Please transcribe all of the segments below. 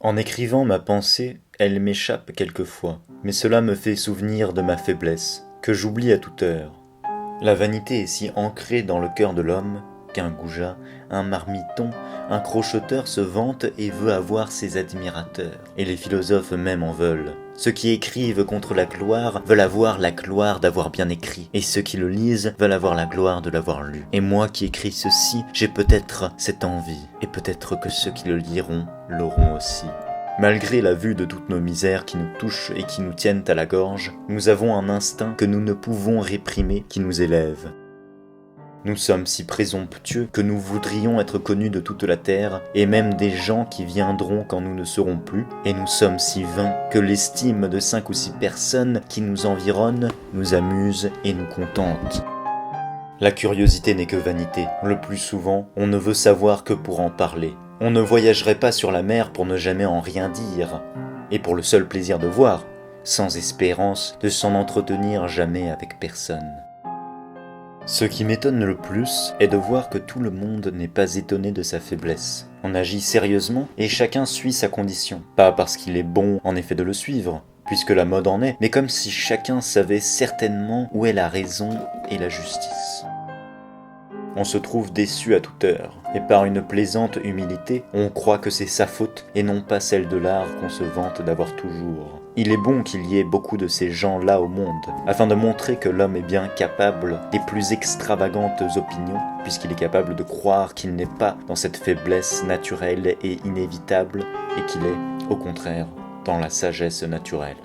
En écrivant ma pensée, elle m'échappe quelquefois, mais cela me fait souvenir de ma faiblesse, que j'oublie à toute heure. La vanité est si ancrée dans le cœur de l'homme qu'un goujat, un marmiton, un crocheteur se vante et veut avoir ses admirateurs. Et les philosophes même en veulent. Ceux qui écrivent contre la gloire veulent avoir la gloire d'avoir bien écrit, et ceux qui le lisent veulent avoir la gloire de l'avoir lu. Et moi qui écris ceci, j'ai peut-être cette envie, et peut-être que ceux qui le liront l'auront aussi. Malgré la vue de toutes nos misères qui nous touchent et qui nous tiennent à la gorge, nous avons un instinct que nous ne pouvons réprimer qui nous élève. Nous sommes si présomptueux que nous voudrions être connus de toute la terre, et même des gens qui viendront quand nous ne serons plus, et nous sommes si vains que l'estime de 5 ou 6 personnes qui nous environnent nous amuse et nous contente. La curiosité n'est que vanité. Le plus souvent, on ne veut savoir que pour en parler. On ne voyagerait pas sur la mer pour ne jamais en rien dire, et pour le seul plaisir de voir, sans espérance de s'en entretenir jamais avec personne. Ce qui m'étonne le plus est de voir que tout le monde n'est pas étonné de sa faiblesse. On agit sérieusement et chacun suit sa condition. Pas parce qu'il est bon en effet de le suivre, puisque la mode en est, mais comme si chacun savait certainement où est la raison et la justice. On se trouve déçu à toute heure, et par une plaisante humilité, on croit que c'est sa faute et non pas celle de l'art qu'on se vante d'avoir toujours. Il est bon qu'il y ait beaucoup de ces gens-là au monde, afin de montrer que l'homme est bien capable des plus extravagantes opinions, puisqu'il est capable de croire qu'il n'est pas dans cette faiblesse naturelle et inévitable, et qu'il est, au contraire, dans la sagesse naturelle.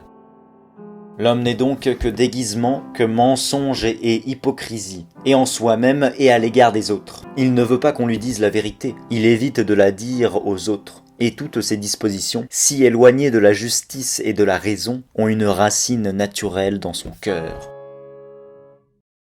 L'homme n'est donc que déguisement, que mensonge et hypocrisie, et en soi-même et à l'égard des autres. Il ne veut pas qu'on lui dise la vérité, il évite de la dire aux autres. Et toutes ces dispositions, si éloignées de la justice et de la raison, ont une racine naturelle dans son cœur.